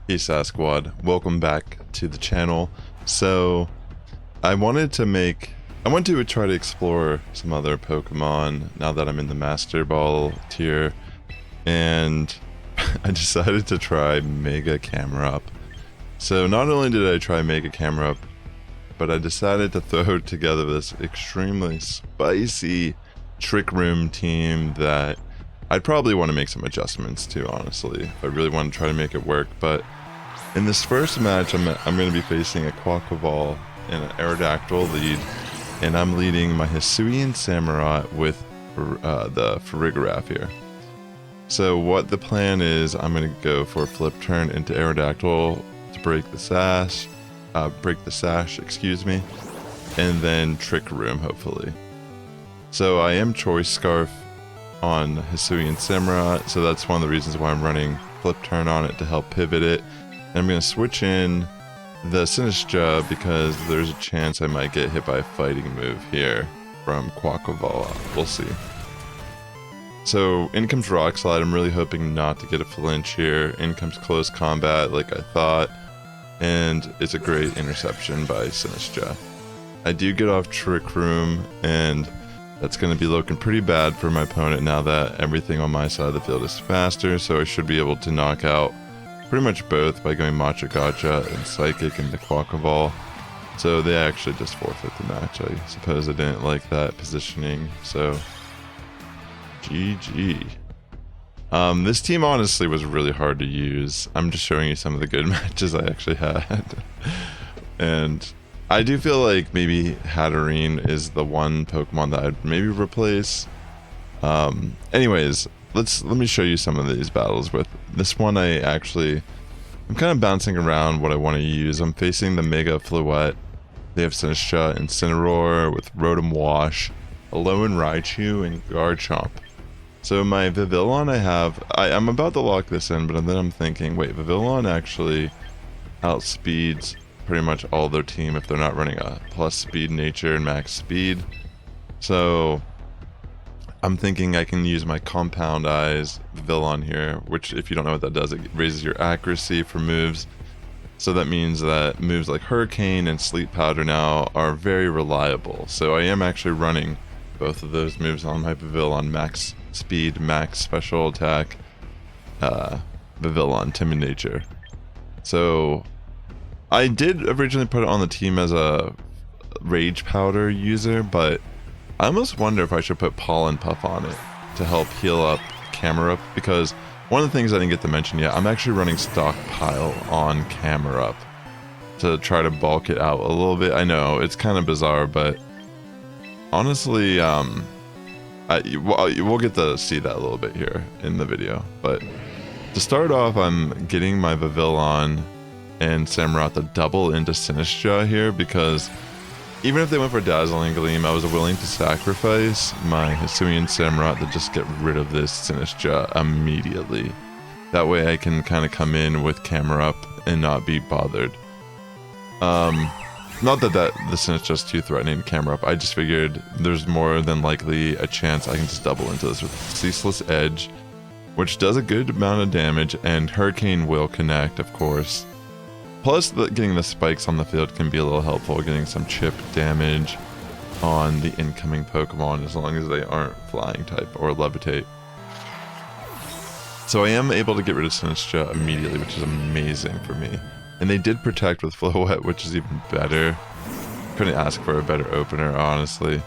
Hey Sass Squad, welcome back to the channel. So, I wanted to try to explore some other Pokemon now that I'm in the Master Ball tier, and I decided to try Mega Camerupt. So not only did I try Mega Camerupt, but I decided to throw together this extremely spicy Trick Room team that I'd probably want to make some adjustments to, honestly, if I really want to try to make it work. But in this first match, I'm going to be facing a Quaquaval and an Aerodactyl lead, and I'm leading my Hisuian Samurott with the Farigiraf here. So what the plan is, I'm going to go for a flip turn into Aerodactyl to break the sash, excuse me, and then Trick Room, hopefully. So I am Choice Scarf on Hisuian Samurott, so that's one of the reasons why I'm running flip turn on it to help pivot it. And I'm going to switch in the Sinistcha because there's a chance I might get hit by a fighting move here from Quaquaval. We'll see. So in comes Rock Slide. I'm really hoping not to get a flinch here. In comes Close Combat like I thought, and it's a great interception by Sinistcha. I do get off Trick Room, and that's going to be looking pretty bad for my opponent now that everything on my side of the field is faster, so I should be able to knock out pretty much both by going Matcha Gotcha and Psychic into Quaquaval. So they actually just forfeit the match. I suppose I didn't like that positioning, so GG. This team honestly was really hard to use. I'm just showing you some of the good matches I actually had. And I do feel like maybe Hatterene is the one Pokemon that I'd maybe replace. Anyways, let me show you some of these battles with. This one I'm kind of bouncing around what I want to use. I'm facing the Mega Floette. They have Sinistcha and Incineroar with Rotom Wash, Alolan Raichu, and Garchomp. So my Vivillon I'm about to lock this in, but then I'm thinking, wait, Vivillon actually outspeeds pretty much all their team if they're not running a plus speed nature and max speed. So I'm thinking I can use my Compound Eyes Vivillon here, which if you don't know what that does, it raises your accuracy for moves. So that means that moves like Hurricane and Sleep Powder now are very reliable. So I am actually running both of those moves on my Vivillon: max speed, max special attack, Vivillon, Timid Nature. So I did originally put it on the team as a Rage Powder user, but I almost wonder if I should put Pollen Puff on it to help heal up Camerupt, because one of the things I didn't get to mention yet, I'm actually running Stockpile on Camerupt to try to bulk it out a little bit. I know, it's kind of bizarre, but honestly, we'll get to see that a little bit here in the video. But to start off, I'm getting my Vivillon and Samurott to double into Sinistcha here, because even if they went for Dazzling Gleam, I was willing to sacrifice my Hisuian Samurott to just get rid of this Sinistcha immediately. That way I can kind of come in with Camerupt and not be bothered. Not that the Sinistcha's too threatening to Camerupt, I just figured there's more than likely a chance I can just double into this with Ceaseless Edge, which does a good amount of damage, and Hurricane will connect, of course. Plus, getting the spikes on the field can be a little helpful, getting some chip damage on the incoming Pokemon as long as they aren't Flying type or Levitate. So I am able to get rid of Sinistcha immediately, which is amazing for me. And they did protect with Floette, which is even better. Couldn't ask for a better opener, honestly.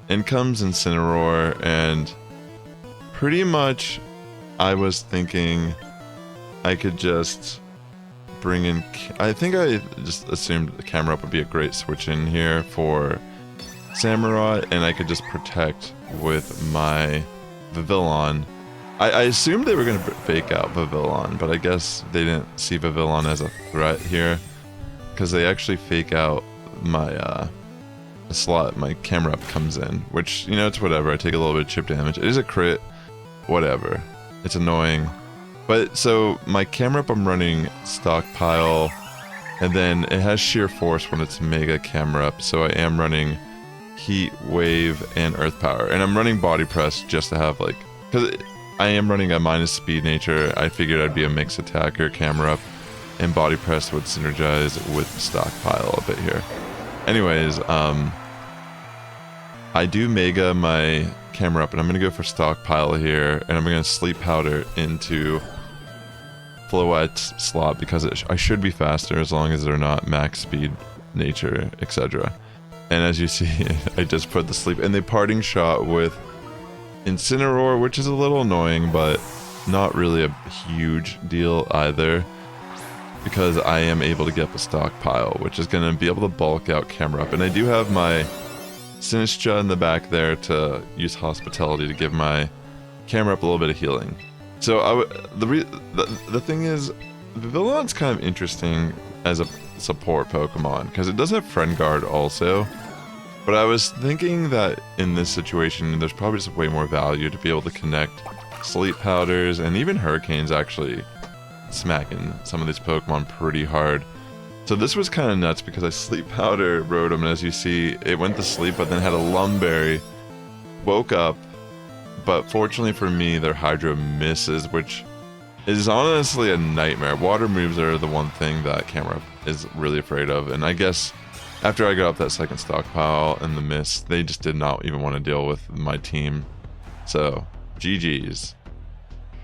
In comes Incineroar, and pretty much I was thinking I could just bring in, I think I just assumed the Camerupt would be a great switch in here for Samurott, and I could just protect with my Vivillon. I assumed they were going to fake out Vivillon, but I guess they didn't see Vivillon as a threat here, because they actually fake out my slot my Camerupt comes in, which, you know, it's whatever. I take a little bit of chip damage. It is a crit, whatever. It's annoying. But so my Camerupt, I'm running Stockpile, and then it has Sheer Force when it's Mega Camerupt, so I am running Heat Wave and Earth Power, and I'm running Body Press just to have, like, because I am running a minus speed nature. I figured I'd be a mixed attacker Camerupt, and Body Press would synergize with the Stockpile a bit here. Anyways, I do Mega my Camerupt, and I'm going to go for Stockpile here, and I'm going to Sleep Powder into Floette's slot because I should be faster as long as they're not max speed, nature, etc. And as you see, I just put the sleep, and they parting shot with Incineroar, which is a little annoying, but not really a huge deal either, because I am able to get the Stockpile, which is going to be able to bulk out Camerupt. And I do have my Sinistcha in the back there to use Hospitality to give my Camerupt a little bit of healing. So the thing is, Vivillon's kind of interesting as a support Pokemon, because it does have Friend Guard also. But I was thinking that in this situation, there's probably just way more value to be able to connect Sleep Powders, and even Hurricane's actually smacking some of these Pokemon pretty hard. So this was kind of nuts because I Sleep Powder Rotom, and as you see, it went to sleep, but then had a Lumberry, woke up, but fortunately for me, their Hydro misses, which is honestly a nightmare. Water moves are the one thing that Camerupt is really afraid of, and I guess after I got up that second Stockpile and the miss, they just did not even want to deal with my team. So, GG's.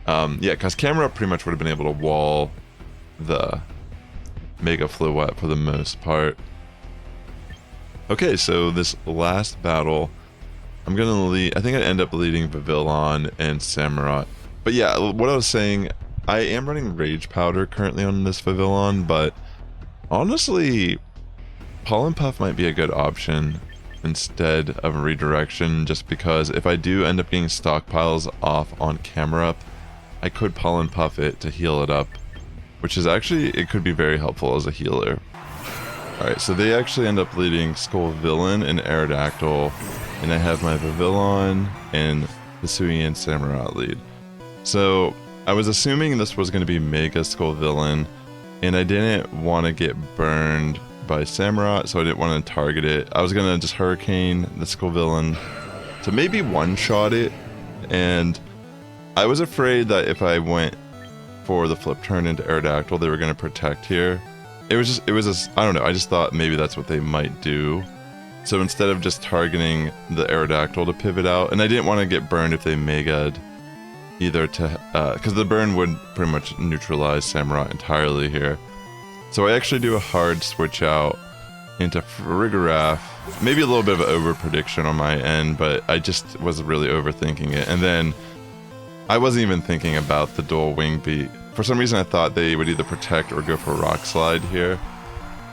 Yeah, because Camerupt pretty much would have been able to wall the Mega Floette for the most part. Okay, so this last battle, I'm gonna lead. I think I end up leading Vivillon and Samurott. But yeah, what I was saying, I am running Rage Powder currently on this Vivillon, but honestly, Pollen Puff might be a good option instead of a redirection, just because if I do end up getting stockpiles off on Camerupt, I could Pollen Puff it to heal it up, which is actually, it could be very helpful as a healer. Alright, so they actually end up leading Scovillain and Aerodactyl, and I have my Vivillon and Hisuian Samurott lead. So I was assuming this was going to be Mega Scovillain, and I didn't want to get burned by Samurott, so I didn't want to target it. I was going to just Hurricane the Scovillain to maybe one-shot it, and I was afraid that if I went for the flip turn into Aerodactyl, they were going to protect here. I don't know, I just thought maybe that's what they might do. So instead of just targeting the Aerodactyl to pivot out, and I didn't want to get burned if they Mega'd either to, because the burn would pretty much neutralize Samurott entirely here. So I actually do a hard switch out into Farigiraf. Maybe a little bit of an over prediction on my end, but I just was really overthinking it. And then I wasn't even thinking about the dual wing beat. For some reason I thought they would either protect or go for Rock Slide here.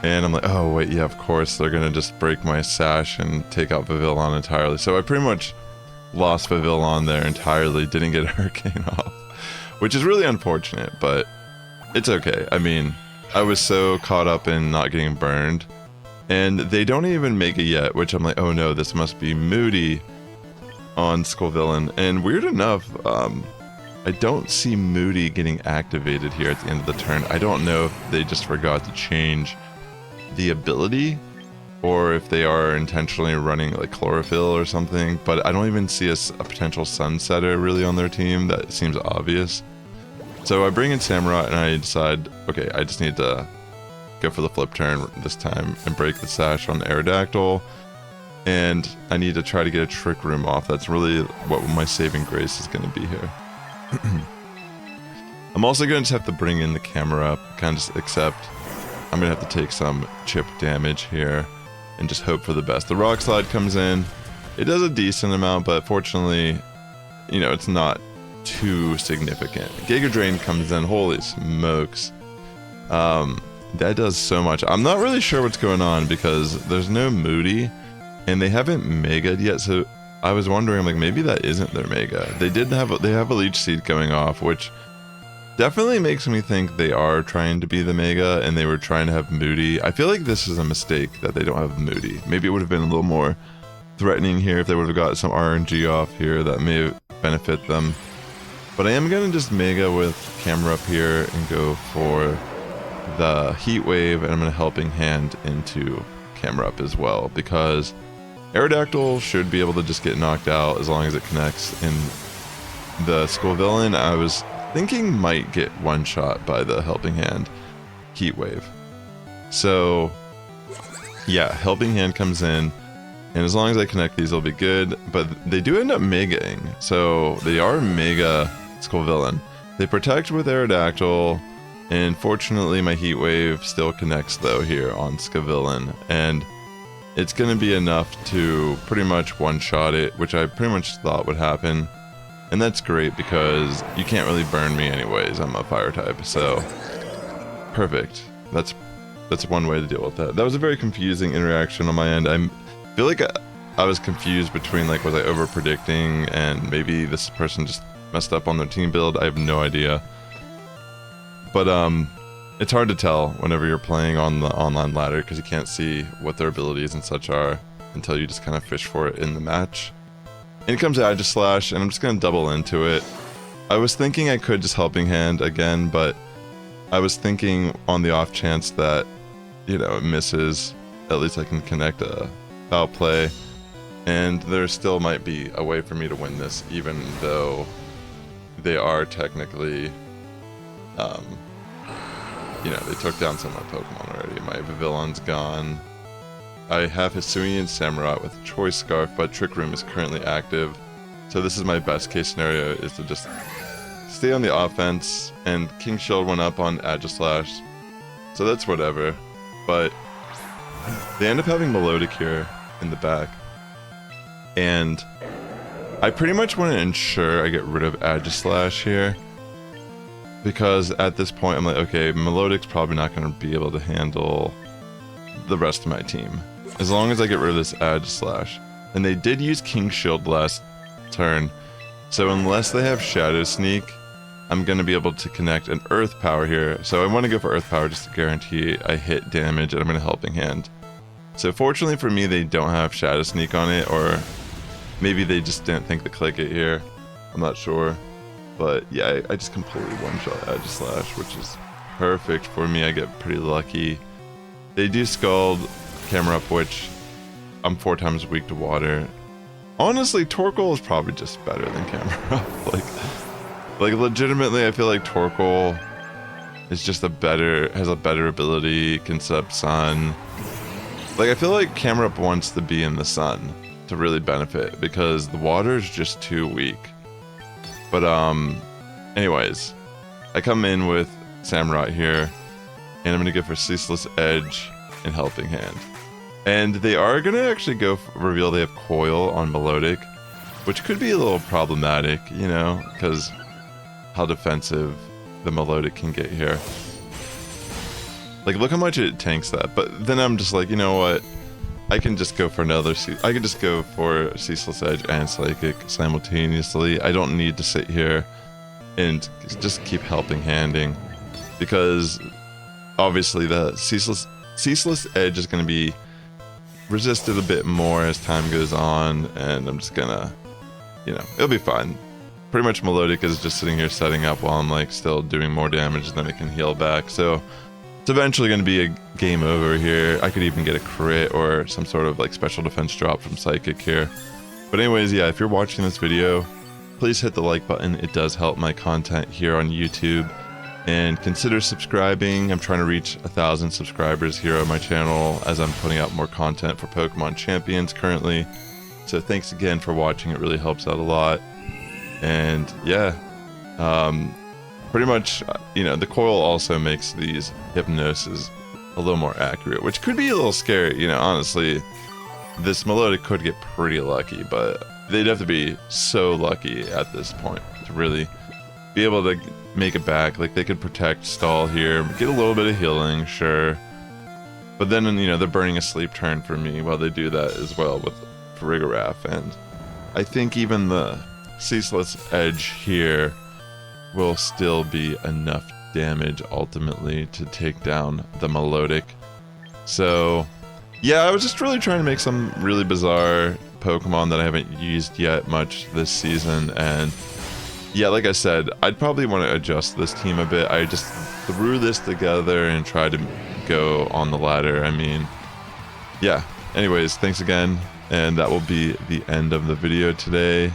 And I'm like, oh wait, yeah, of course, they're gonna just break my sash and take out Vivillon entirely. So I pretty much lost Vivillon there entirely, didn't get a Hurricane off. Which is really unfortunate, but it's okay. I mean, I was so caught up in not getting burned. And they don't even make it yet, which I'm like, oh no, this must be Moody on Scovillain. And weird enough, I don't see Moody getting activated here at the end of the turn. I don't know if they just forgot to change the ability, or if they are intentionally running like Chlorophyll or something, but I don't even see a potential Sunsetter really on their team. That seems obvious. So I bring in Samurott and I decide, okay, I just need to go for the flip turn this time and break the sash on Aerodactyl, and I need to try to get a Trick Room off. That's really what my saving grace is going to be here. I'm also going to just have to bring in the Camerupt, kind of just accept I'm going to have to take some chip damage here and just hope for the best. The Rock Slide comes in. It does a decent amount, but fortunately, you know, it's not too significant. Giga Drain comes in. Holy smokes. That does so much. I'm not really sure what's going on because there's no Moody and they haven't Mega'd yet, so I was wondering, like, maybe that isn't their Mega. They have a Leech Seed going off, which definitely makes me think they are trying to be the Mega and they were trying to have Moody. I feel like this is a mistake that they don't have Moody. Maybe it would have been a little more threatening here if they would have got some RNG off here that may benefit them. But I am going to just Mega with Camerupt here and go for the Heat Wave, and I'm going to Helping Hand into Camerupt as well, because Aerodactyl should be able to just get knocked out as long as it connects. And the Scovillain, I was thinking might get one shot by the Helping Hand. Heat Wave. So yeah, Helping Hand comes in, and as long as I connect these, it'll be good. But they do end up megaing, so they are mega Scovillain. They protect with Aerodactyl, and fortunately my Heat Wave still connects though here on Scovillain, and it's gonna be enough to pretty much one-shot it, which I pretty much thought would happen. And that's great because you can't really burn me anyways, I'm a fire type, so perfect. That's one way to deal with that. That was a very confusing interaction on my end. I feel like I was confused between, like, was I over predicting and maybe this person just messed up on their team build. I have no idea. But it's hard to tell whenever you're playing on the online ladder because you can't see what their abilities and such are until you just kind of fish for it in the match. In comes Aerodact, and I'm just going to double into it. I was thinking I could just Helping Hand again, but I was thinking on the off chance that, you know, it misses, at least I can connect a foul play, and there still might be a way for me to win this, even though they are technically, you know, they took down some of my Pokemon already. My Vivillon's gone. I have Hisuian Samurott with Choice Scarf, but Trick Room is currently active, so this is my best case scenario, is to just stay on the offense, and King Shield went up on Aerodact, so that's whatever. But they end up having Melodic here in the back, and I pretty much want to ensure I get rid of Aerodact here, because at this point I'm like, okay, Melodic's probably not going to be able to handle the rest of my team as long as I get rid of this Aerodact. And they did use King Shield last turn, so unless they have Shadow Sneak, I'm going to be able to connect an Earth Power here. So I want to go for Earth Power just to guarantee I hit damage, and I'm going to Helping Hand. So fortunately for me, they don't have Shadow Sneak on it, or maybe they just didn't think to click it here. I'm not sure. But yeah, I just completely one-shot Aerodact, which is perfect for me. I get pretty lucky. They do Scald Camerupt, which I'm 4 times weak to water. Honestly, Torkoal is probably just better than Camerupt. Like legitimately, I feel like Torkoal is just has a better ability, can set up sun. Like, I feel like Camerupt wants to be in the sun to really benefit because the water is just too weak. But anyways, I come in with Samurott here, and I'm gonna go for Ceaseless Edge and Helping Hand. And they are gonna actually reveal they have Coil on Melodic, which could be a little problematic, you know, because how defensive the Melodic can get here. Like, look how much it tanks that. But then I'm just like, you know what? I can just go for I can just go for Ceaseless Edge and Psychic simultaneously. I don't need to sit here and just keep Helping Handing, because obviously the Ceaseless Edge is going to be resisted a bit more as time goes on, and I'm just gonna, you know, it'll be fine. Pretty much Melodic is just sitting here setting up while I'm like still doing more damage than it can heal back, so it's eventually going to be a game over here. I could even get a crit or some sort of like special defense drop from Psychic here. But anyways, yeah, if you're watching this video, please hit the like button. It does help my content here on YouTube. And consider subscribing. I'm trying to reach 1,000 subscribers here on my channel as I'm putting out more content for Pokemon Champions currently. So thanks again for watching. It really helps out a lot. And yeah, pretty much, you know, the Coil also makes these Hypnoses a little more accurate, which could be a little scary, you know, honestly. This Melodic could get pretty lucky, but they'd have to be so lucky at this point to really be able to make it back. Like, they could protect, stall here, get a little bit of healing, sure. But then, you know, they're burning a sleep turn for me while they do that as well with Farigiraf, and I think even the Ceaseless Edge here will still be enough damage ultimately to take down the Melodic. So yeah, I was just really trying to make some really bizarre Pokemon that I haven't used yet much this season, and yeah, like I said, I'd probably want to adjust this team a bit. I just threw this together and tried to go on the ladder. I mean, yeah, anyways, thanks again, and that will be the end of the video today.